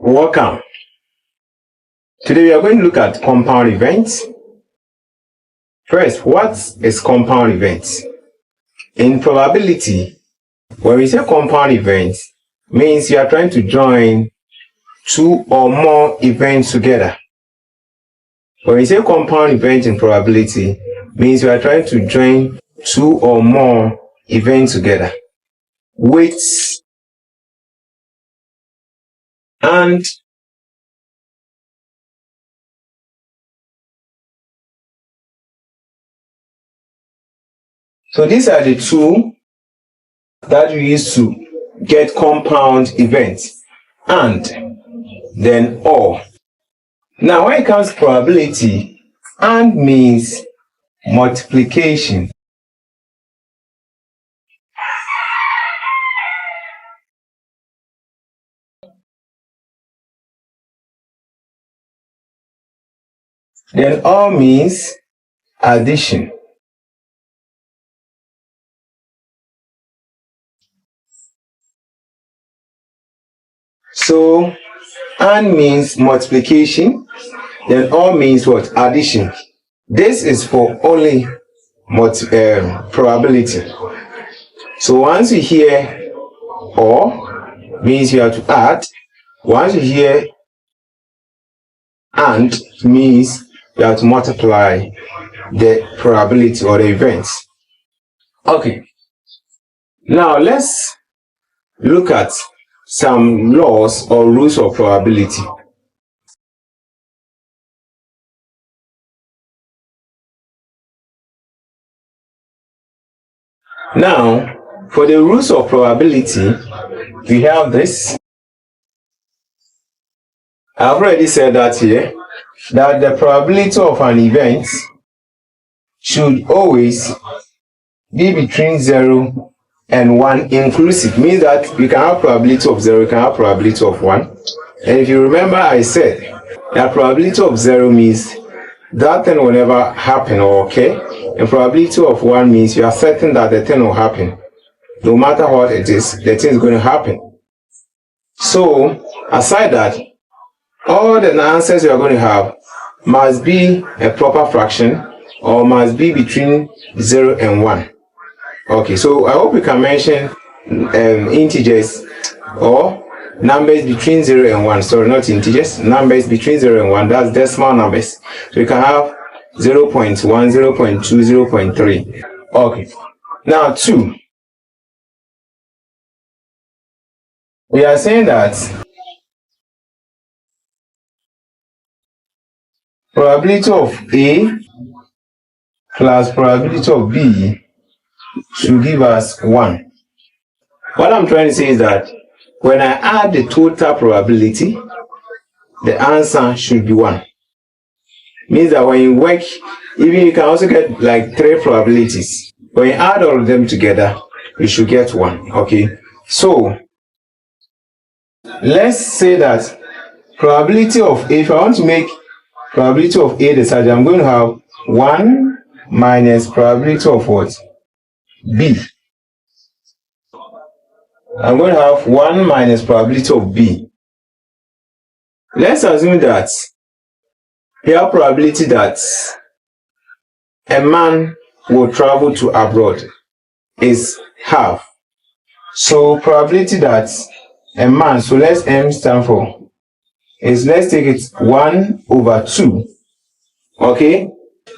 Welcome. Today we are going to look at compound events. First, what is compound events? In probability, when we say compound events, means you are trying to join two or more events together. When we say compound event in probability, means you are trying to join two or more events together. Weights and so these are the two that we use to get compound events, and then or. Now when it comes to probability, and means multiplication. Then or means addition. So and means multiplication, then or means what? Addition. This is for only probability. So once you hear or, means you have to add. Once you hear and, means you have to multiply the probability or the events. Okay. Now let's look at some laws or rules of probability. Now, for the rules of probability, we have this. I've already said that here, that the probability of an event should always be between 0 and 1 inclusive. Means that you can have probability of 0, you can have probability of 1. And if you remember, I said that probability of 0 means that thing will never happen or occur. And probability of 1 means you are certain that the thing will happen. No matter what it is, the thing is going to happen. So, aside that, all the answers you are going to have must be a proper fraction or must be between 0 and 1. Okay, so I hope we can mention integers or numbers between 0 and 1. Sorry, not integers, numbers between 0 and 1. That's decimal numbers. So you can have 0.1, 0.2, 0.3. Okay, now 2. We are saying that probability of A plus probability of B should give us 1. What I'm trying to say is that when I add the total probability, the answer should be 1. Means that when you work, even you can also get like 3 probabilities. When you add all of them together, you should get 1. Okay, so let's say that probability of A, if I want to make probability of A the surgeon, I'm going to have 1 minus probability of what? B. I'm going to have 1 minus probability of B. Let's assume that we have probability that a man will travel to abroad is half. So probability that a man, so let's M stand for, is, let's take it 1 over 2. Okay?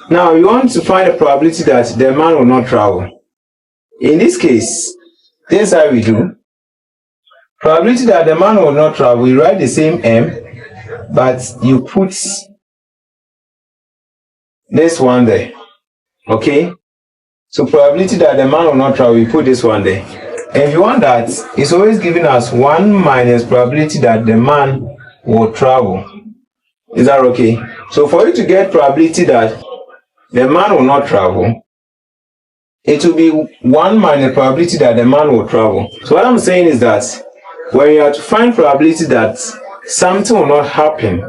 Now you want to find the probability that the man will not travel. In this case, this is how we do. Probability that the man will not travel, we write the same M, but you put this one there. Okay? So probability that the man will not travel, we put this one there. And if you want that, it's always giving us 1 minus probability that the man will travel. Is that okay? So for you to get probability that the man will not travel, it will be 1 minus probability that the man will travel. So what I'm saying is that when you have to find probability that something will not happen,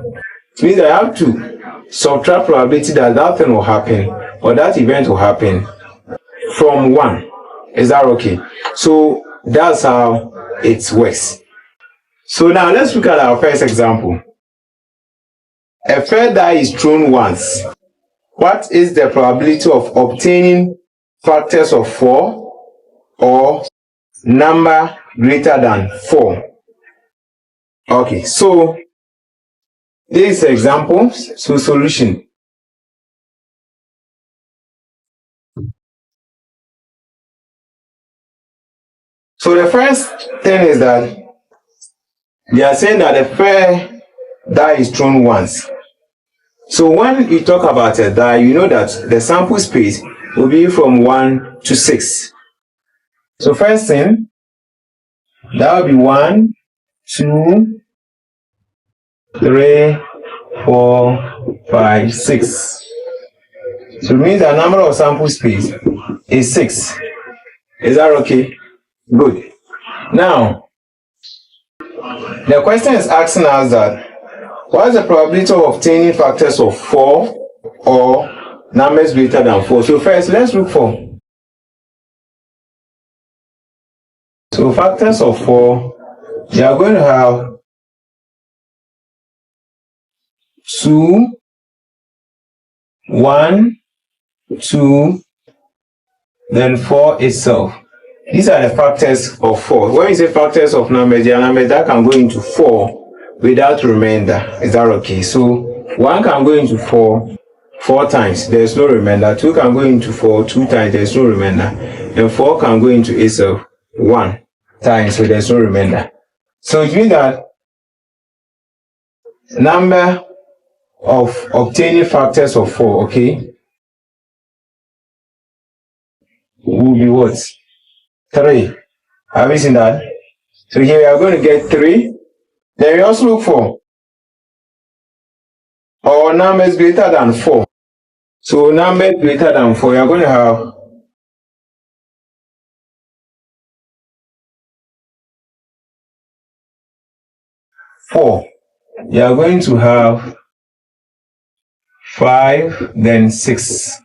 it means I have to subtract probability that that thing will happen or that event will happen from 1. Is that okay? So that's how it works. So now let's look at our first example. A fair die is thrown once. What is the probability of obtaining factors of 4 or number greater than 4? Okay, so this is example. So solution. So the first thing is that they are saying that a fair die is thrown once. So when you talk about a die, you know that the sample space will be from 1 to 6. So first thing, that will be 1, 2, 3, 4, 5, 6. So it means the number of sample space is 6. Is that okay? Good. Now, the question is asking us that what is the probability of obtaining factors of 4 or numbers greater than 4? So first, let's look for. So factors of 4, they are going to have 2, 1, 2, then 4 itself. These are the factors of 4. When you say factors of numbers, they are numbers that can go into 4 without remainder. Is that okay? So 1 can go into 4 times, there is no remainder. 2 can go into 4 2 times, there is no remainder. And 4 can go into itself 1 time, so there is no remainder. So it means that number of obtaining factors of 4, okay, will be what? 3. Have you seen that? So here we are going to get 3. Then we also look for our numbers greater than 4. So numbers greater than 4, we are going to have 4. You are going to have 5, then 6.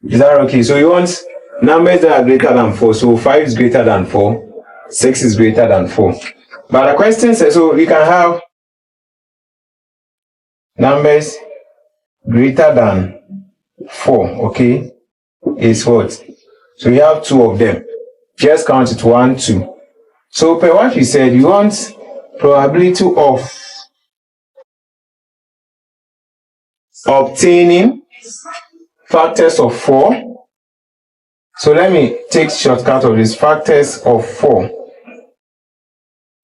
Is that okay? So you want numbers that are greater than 4. So 5 is greater than 4, 6 is greater than 4. But the question says, so we can have numbers greater than 4, okay, is what? So we have 2 of them. Just count it 1, 2. So per what we said, you want probability of obtaining factors of 4. So let me take shortcut of this, factors of 4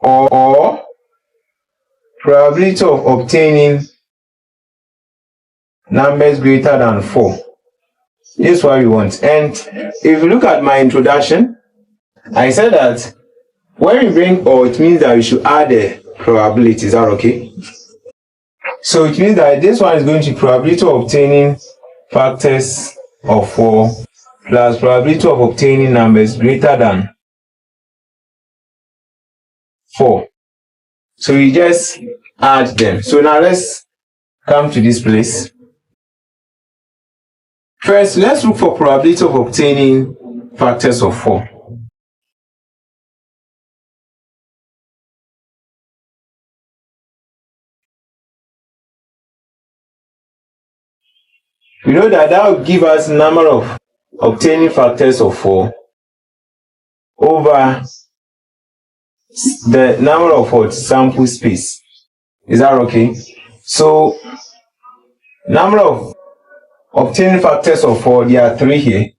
or probability of obtaining numbers greater than 4. This is what we want. And if you look at my introduction, I said that when we bring or, it means that we should add the probability. Is that okay? So it means that this one is going to be probability of obtaining factors of 4 plus probability of obtaining numbers greater than 4. So we just add them. So now let's come to this place. First, let's look for probability of obtaining factors of 4. We know that will give us number of obtaining factors of 4 over the number of what? Sample space. Is that okay? So number of obtaining factors of 4, there are 3 here.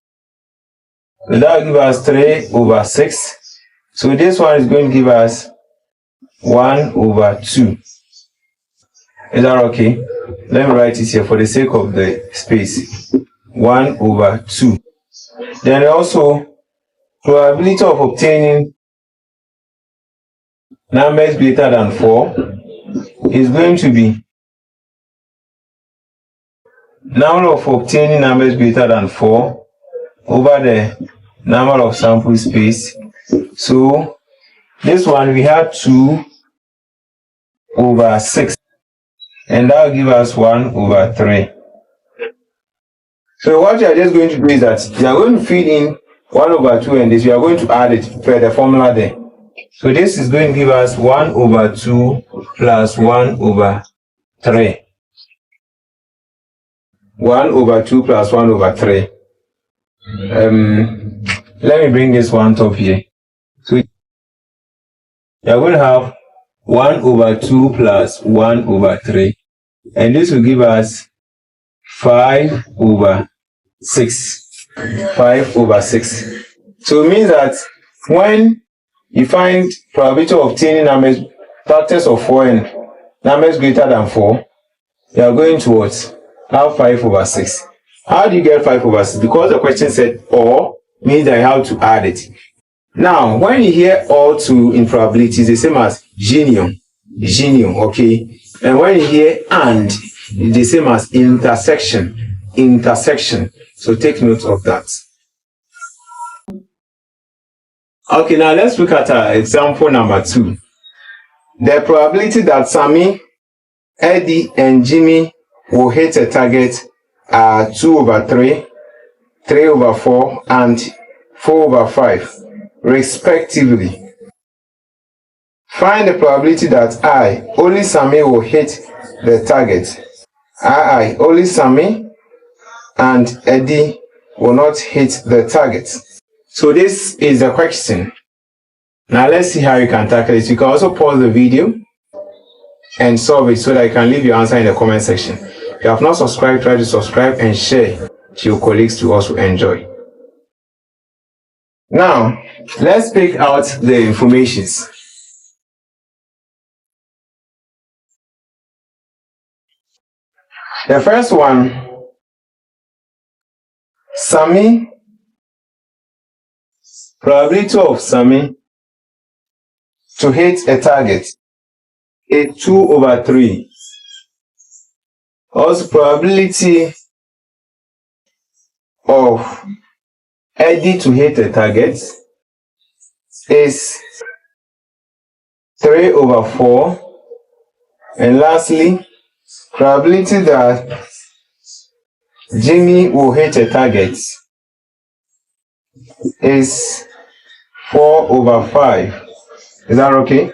So that will give us 3 over 6. So this one is going to give us 1 over 2. Is that okay? Let me write it here for the sake of the space. 1 over 2. Then also, probability of obtaining numbers greater than 4 is going to be number of obtaining numbers greater than 4 over the number of sample space. So this one we have 2 over 6, and that will give us 1 over 3. So what you are just going to do is that you are going to feed in 1 over 2 and this, you are going to add it per the formula there. So this is going to give us 1 over 2 plus 1 over 3. 1 over 2 plus 1 over 3. Let me bring this one top here. So you're going to have 1 over 2 plus 1 over 3. And this will give us 5 over 6. 5 over 6. So it means that when you find probability of obtaining numbers, factors of 4 and numbers greater than 4, you are going towards have 5 over 6. How do you get 5 over 6? Because the question said or means that you have to add it. Now, when you hear or to in probability, it's the same as union, okay? And when you hear and, it's the same as intersection. So take note of that. Okay, now let's look at our example number 2. The probability that Sammy, Eddie, and Jimmy will hit a target are 2 over 3, 3 over 4, and 4 over 5, respectively. Find the probability that I, only Sammy, will hit the target. I, only Sammy, and Eddie will not hit the target. So this is the question. Now let's see how you can tackle it. You can also pause the video and solve it so that you can leave your answer in the comment section. If you have not subscribed, try to subscribe and share to your colleagues to also enjoy. Now, let's pick out the informations. The first one, Sammy, probability of Sammy to hit a target is 2 over 3. Also, probability of Eddie to hit a target is 3 over 4. And lastly, probability that Jimmy will hit a target is 4 over 5. Is that okay?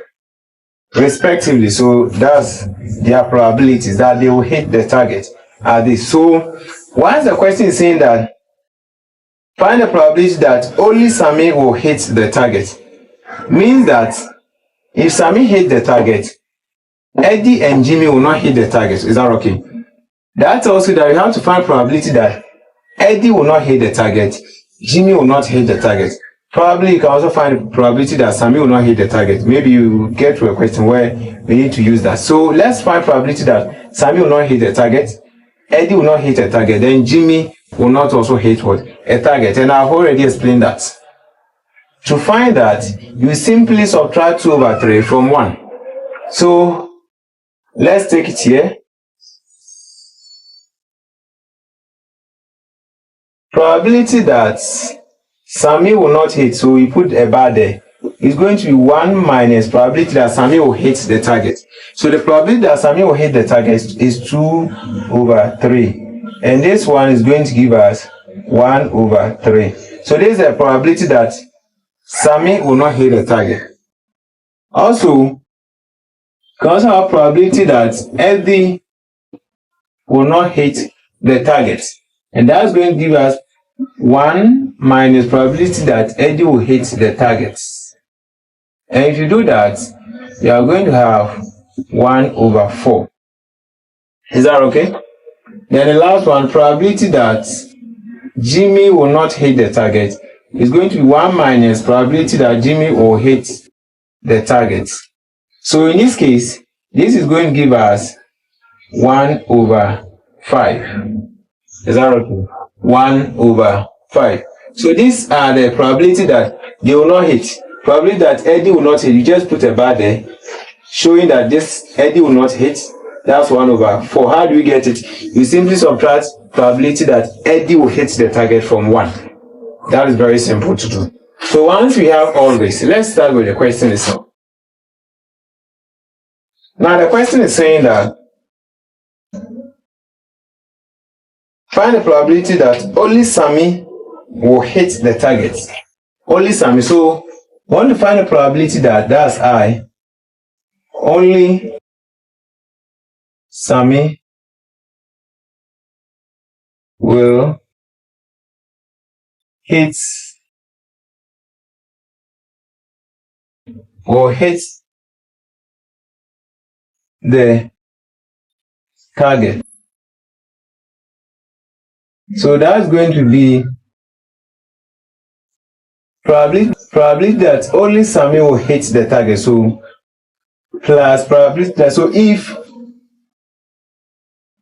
Respectively, so that's their probabilities that they will hit the target are this. So once the question is saying that find the probability that only Sammy will hit the target, means that if Sammy hit the target, Eddie and Jimmy will not hit the target. Is that okay? That tells you that you have to find probability that Eddie will not hit the target, Jimmy will not hit the target. Probably you can also find probability that Sammy will not hit the target. Maybe you get to a question where we need to use that. So let's find probability that Sammy will not hit the target, Eddie will not hit a target, then Jimmy will not also hit what? A target. And I've already explained that. To find that, you simply subtract 2 over 3 from 1. So let's take it here. Probability that Sammy will not hit, so we put a bar there, is going to be 1 minus probability that Sammy will hit the target. So the probability that Sammy will hit the target is 2 over 3. And this one is going to give us 1 over 3. So this is the probability that Sammy will not hit the target. Also, you can also have probability that Eddie will not hit the target. And that's going to give us 1 minus probability that Eddie will hit the target. And if you do that, you are going to have 1 over 4. Is that okay? Then the last one, probability that Jimmy will not hit the target, is going to be 1 minus probability that Jimmy will hit the target. So in this case, this is going to give us 1 over 5. Is that okay? 1 over 5. So these are the probability that they will not hit. Probability that Eddie will not hit. You just put a bar there, showing that this Eddie will not hit. That's 1 over 4. How do we get it? You simply subtract probability that Eddie will hit the target from 1. That is very simple to do. So once we have all this, let's start with the question itself. Now the question is saying that find the probability that only Sammy will hit the target. Only Sammy. So We want to find the probability that that's I. Only Sammy will hit the target. So that's going to be probably that only Sammy will hit the target. So plus probability that, so if,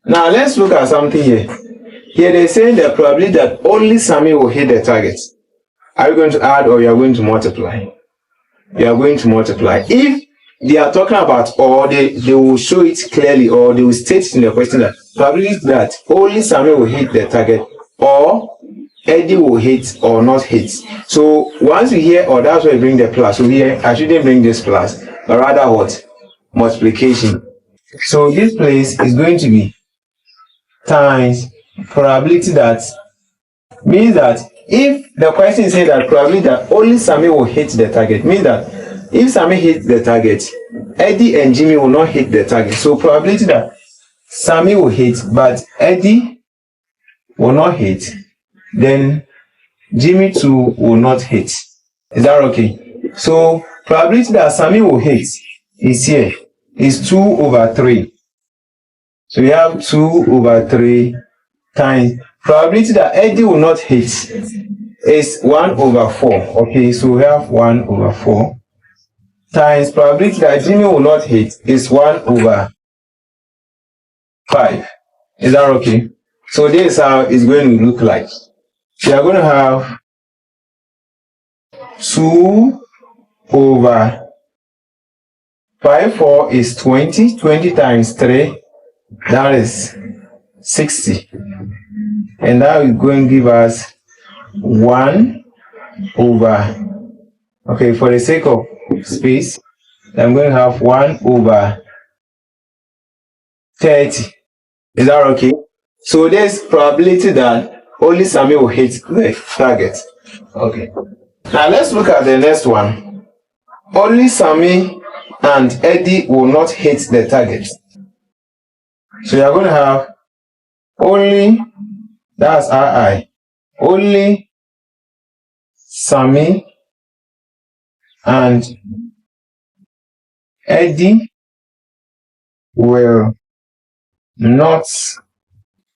now let's look at something here. Here they're saying the probability that only Sammy will hit the target. Are you going to add or you are going to multiply? You are going to multiply. If they are talking about, or they will show it clearly, or they will state in the question that probability that only Sammy will hit the target, or Eddie will hit or not hit. So once we hear, or that's why we bring the plus. So here I shouldn't bring this plus, but rather what? Multiplication. So this place is going to be times probability that, means that if the question is saying that probability that only Sammy will hit the target, means that if Sammy hits the target, Eddie and Jimmy will not hit the target. So probability that Sammy will hit but Eddie will not hit, then Jimmy too will not hit. Is that okay? So probability that Sammy will hit is here, is 2 over 3. So we have 2 over 3 times probability that Eddie will not hit is 1 over 4. Okay, so we have 1 over 4 times probability that Jimmy will not hit is 1 over 5. Is that okay? So this is how it's going to look like. We are going to have 2 over 5, 4 is 20. 20 times 3, that is 60. And that is going to give us 1 over, okay, for the sake of space, I'm going to have 1 over 30. Is that okay? So there's probability that only Sammy will hit the target. Okay. Now let's look at the next one. Only Sammy and Eddie will not hit the target. So you're going to have only, that's RI, only Sammy and Eddie will not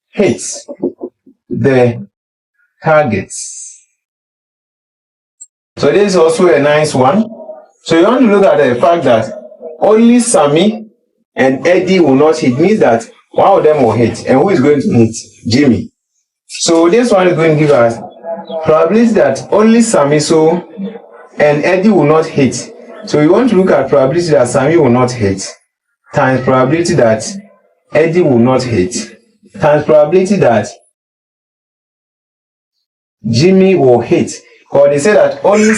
hit the targets. So this is also a nice one. So you want to look at the fact that only Sammy and Eddie will not hit, means that one of them will hit. And who is going to hit? Jimmy. So this one is going to give us probability that only Sammy and Eddie will not hit. So we want to look at probability that Sammy will not hit times probability that Eddie will not hit times probability that Jimmy will hit. Or they say that only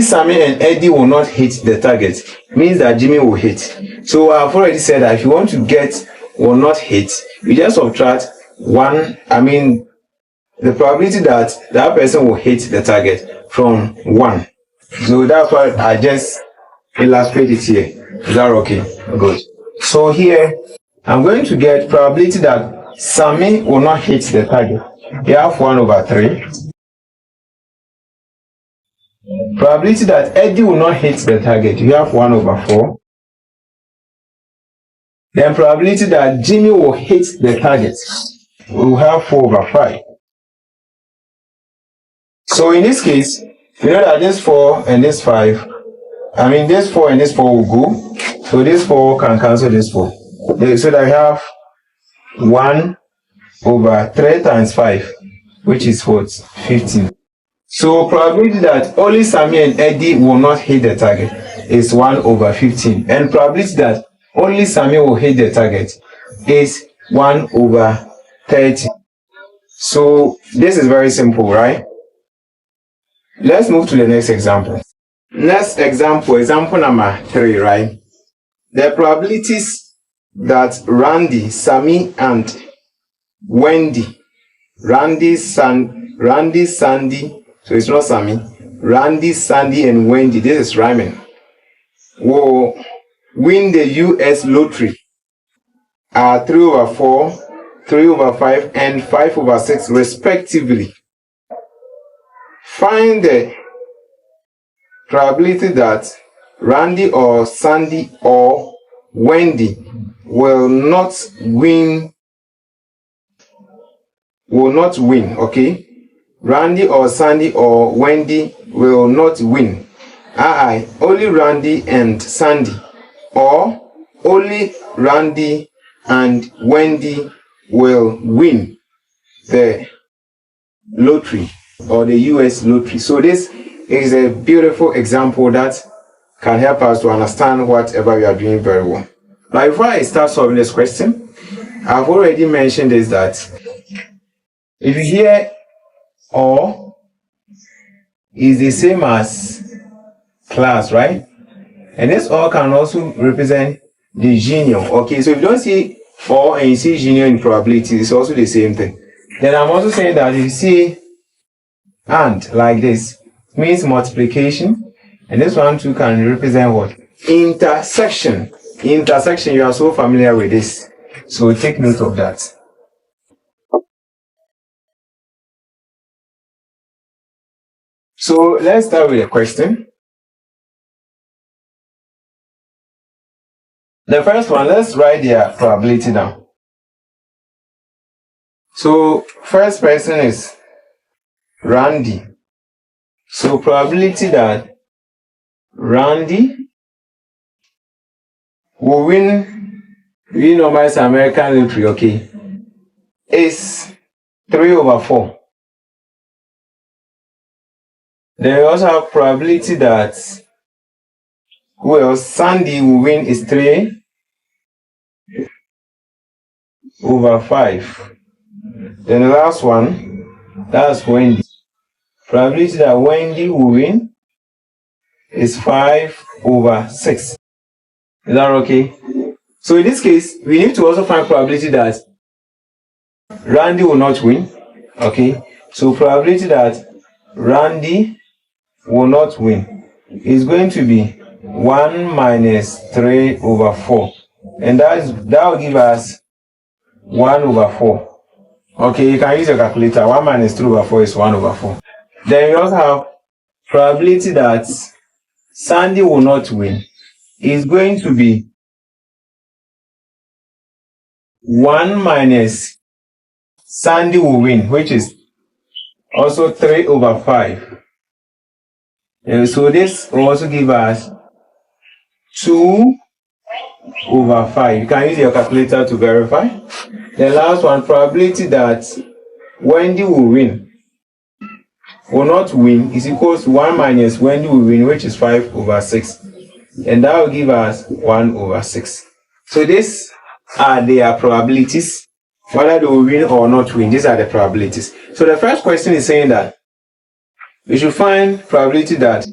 Sammy and Eddie will not hit the target, means that Jimmy will hit. So I've already said that if you want to get will not hit, you just subtract 1, the probability that that person will hit the target from 1. So that's why I just illustrate it here. Is that okay? Good. So here I'm going to get probability that Sammy will not hit the target. You have 1 over 3. Probability that Eddie will not hit the target, you have 1 over 4. Then probability that Jimmy will hit the target, we will have 4 over 5. So in this case, you know that this 4 and this 5, this 4 and this 4 will go. So this 4 can cancel this 4. So that we have 1 over 3 times 5, which is what? 15. So probability that only Sammy and Eddie will not hit the target is 1 over 15. And probability that only Sammy will hit the target is 1 over 30. So this is very simple, right? Let's move to the next example. Next example, example number 3, right? The probabilities that Randy, Sammy, and Wendy, Randy, Sandy, So it's not Sammy. Randy, Sandy, and Wendy, this is rhyming, will win the US lottery are 3/4, 3/5, and 5/6 respectively. Find the probability that Randy or Sandy or Wendy will not win, okay? Randy or Sandy or Wendy will not win. Only Randy and Sandy, or only Randy and Wendy will win the lottery or the US lottery. So this is a beautiful example that can help us to understand whatever we are doing very well. Now, before I start solving this question, I've already mentioned is that if you hear or is the same as class, right? And this or can also represent the union. Okay, so if you don't see or and you see union in probability, it's also the same thing. Then I'm also saying that if you see and like this, means multiplication, and this one too can represent what? Intersection. Intersection, you are so familiar with this, so take note of that. So let's start with a question. The first one, let's write their probability down. So first person is Randy. So probability that Randy will win, we know my American lottery, okay, is 3/4. Then we also have probability that Sandy will win is 3/5. Then the last one, that's Wendy. Probability that Wendy will win is 5/6. Is that okay? So in this case, we need to also find probability that Randy will not win. Okay, so probability that Randy will not win is going to be 1 minus 3/4, and that will give us 1/4. Okay, you can use your calculator. 1 minus 3/4 is 1/4. Then we also have probability that Sandy will not win is going to be 1 minus Sandy will win, which is also 3/5. And so this will also give us 2/5. You can use your calculator to verify. The last one, probability that Wendy will not win is equals to 1 minus Wendy will win, which is 5/6. And that will give us 1/6. So these are their probabilities, whether they will win or not win. These are the probabilities. So the first question is saying that we should find probability that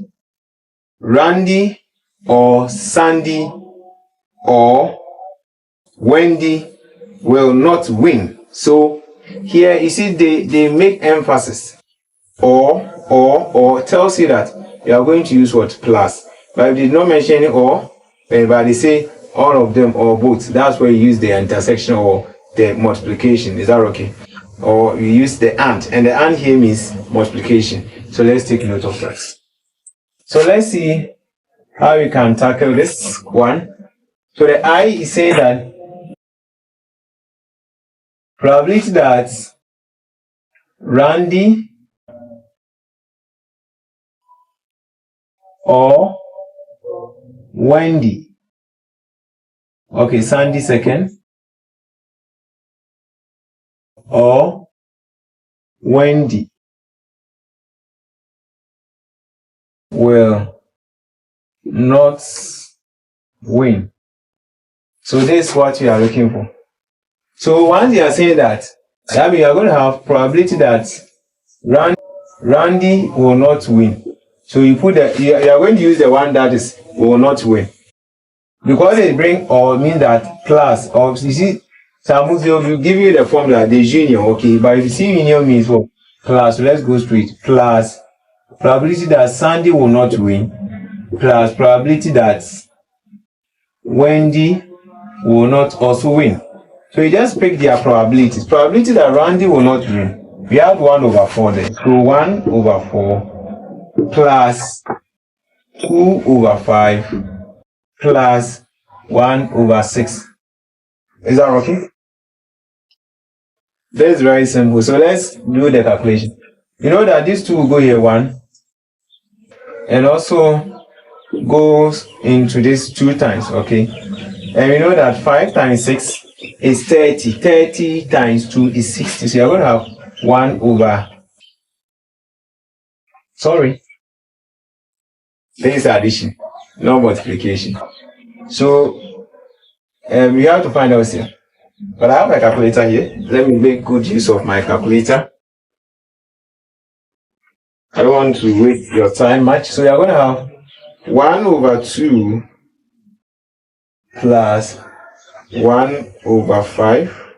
Randy or Sandy or Wendy will not win. So here you see they make emphasis or tells you that you are going to use what? Plus. But if they did not mention any or, but they say all of them or both, that's where you use the intersection or the multiplication. Is that okay? Or you use the and the and here means multiplication. So let's take note of that. So let's see how we can tackle this one. So the I is saying that probability that Randy or Wendy, okay, Sandy second, or Wendy will not win. So this is what you are looking for. So once you are saying that means you are going to have probability that Randy will not win. So you put you are going to use the one that is will not win. Because they bring or mean that class, or you see, some will give you the formula, the union, okay, but if you see union means what? Class, so let's go straight. Class probability that Sandy will not win, plus probability that Wendy will not also win. So you just pick their probabilities. Probability that Randy will not win, we have 1 over 4 there. So 1 over 4 plus 2 over 5 plus 1 over 6. Is that okay? That is very simple. So let's do the calculation. You know that these two will go here 1 and also goes into this 2 times, okay? And we know that 5 times 6 is 30. 30 times 2 is 60. So you're going to have 1 over, sorry, this is addition, not multiplication. So we have to find out here. But I have my calculator here. Let me make good use of my calculator. I don't want to waste your time much. So you're going to have 1 over 2 plus 1 over 5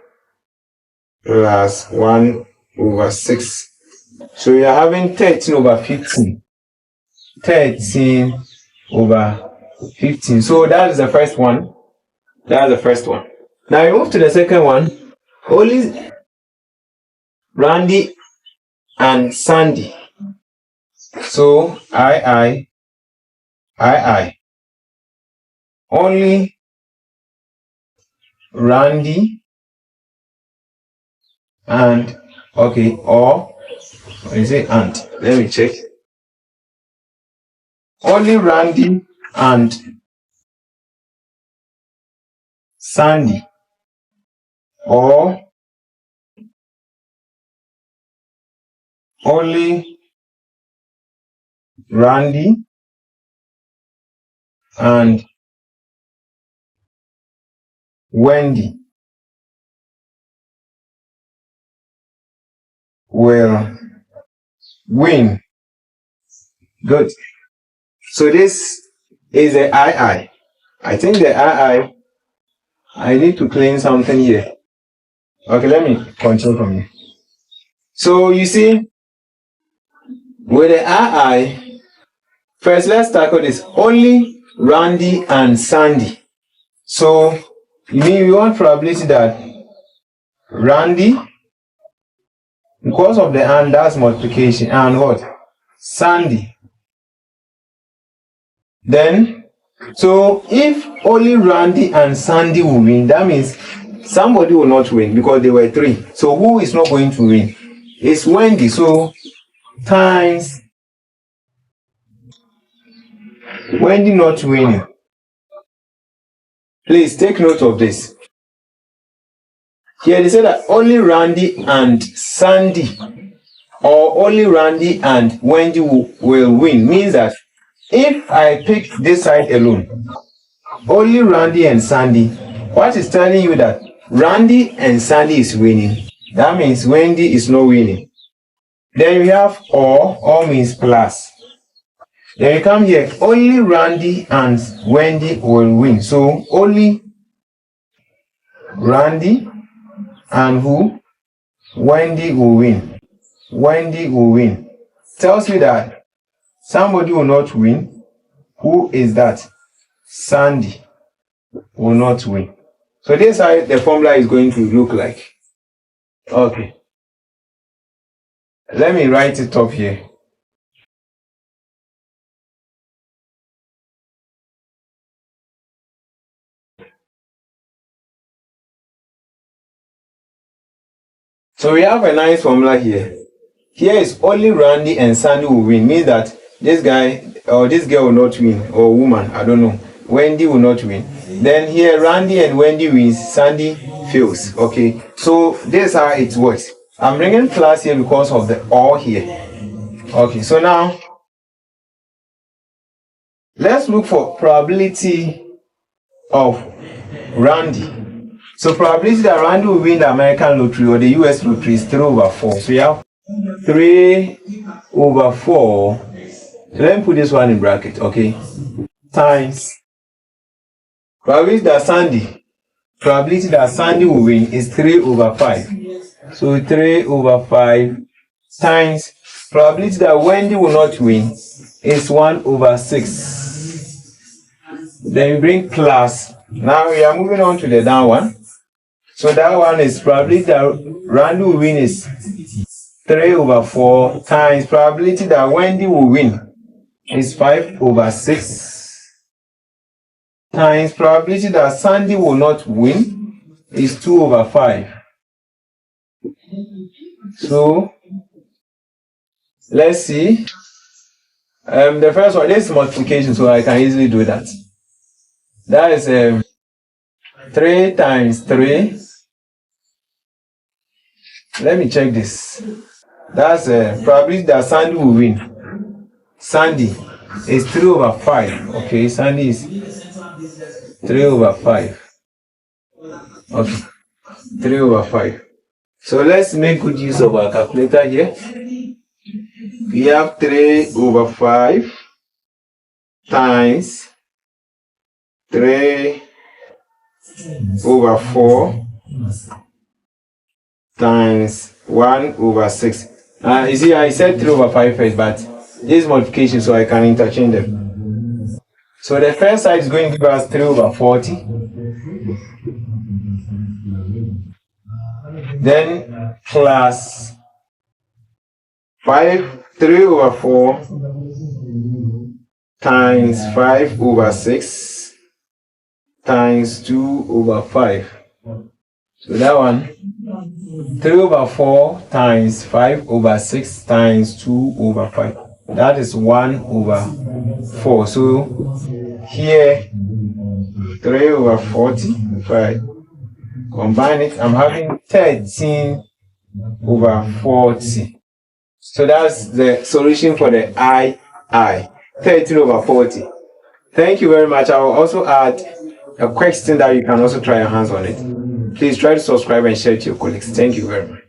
plus 1 over 6. So you're having 13 over 15. 13 over 15. So that is the first one. That's the first one. Now you move to the second one. Only Randy and Sandy. So I. Only Randy and, okay, or is it and? Let me check. Only Randy and Sandy, or only Randy and Wendy will win. Good. So this is the II. I think the II, I need to clean something here. Okay, let me continue from here. So you see, with the II, first let's tackle this. Only Randy and Sandy. So you mean we want probability that Randy, because of the and, that's multiplication, and what? Sandy. Then, so if only Randy and Sandy will win, that means somebody will not win because they were 3. So who is not going to win? It's Wendy. So times Wendy not winning. Please take note of this. Here they say that only Randy and Sandy, or only Randy and Wendy will win. Means that if I pick this side alone, only Randy and Sandy, what is telling you that Randy and Sandy is winning? That means Wendy is not winning. Then we have or means plus. Then you come here, only Randy and Wendy will win. So only Randy and who? Wendy will win. Wendy will win. Tells me that somebody will not win. Who is that? Sandy will not win. So this is how the formula is going to look like. Okay. Let me write it up here. So we have a nice formula here. Here is only Randy and Sandy will win. Means that this guy or this girl will not win, or woman, I don't know. Wendy will not win. Then here Randy and Wendy wins, Sandy fails. Okay. So this is how it works. I'm bringing plus here because of the or here. Okay. So now let's look for probability of Randy. So probability that Randy will win the American lottery or the US lottery is 3 over 4. So you have 3 over 4. So let me put this one in bracket, okay? Times probability that Sandy will win is 3 over 5. So 3 over 5 times Probability that Wendy will not win is 1/6. Then we bring plus. Now we are moving on to the down one. So that one is probability that Randy will win is 3/4 times probability that Wendy will win is 5/6 times probability that Sandy will not win is 2/5. So let's see. The first one, this is multiplication, so I can easily do that. That is 3 times 3. Let me check this. That's probability that Sandy will win. Sandy is 3/5. Okay, Sandy is 3/5. Okay, 3/5. So let's make good use of our calculator here. We have 3/5 times 3/4 times 1/6. You see, I said 3/5 first, but this is multiplication, so I can interchange them. So the first side is going to give us 3/40. Then plus 3/4 times 5/6 times 2/5. So that one, 3/4 times 5/6 times 2/5. That is 1/4. So here 3/40. If I combine it, I'm having 13/40. So that's the solution for the I. 13/40. Thank you very much. I will also add a question that you can also try your hands on it. Please try to subscribe and share it to your colleagues. Thank you very much.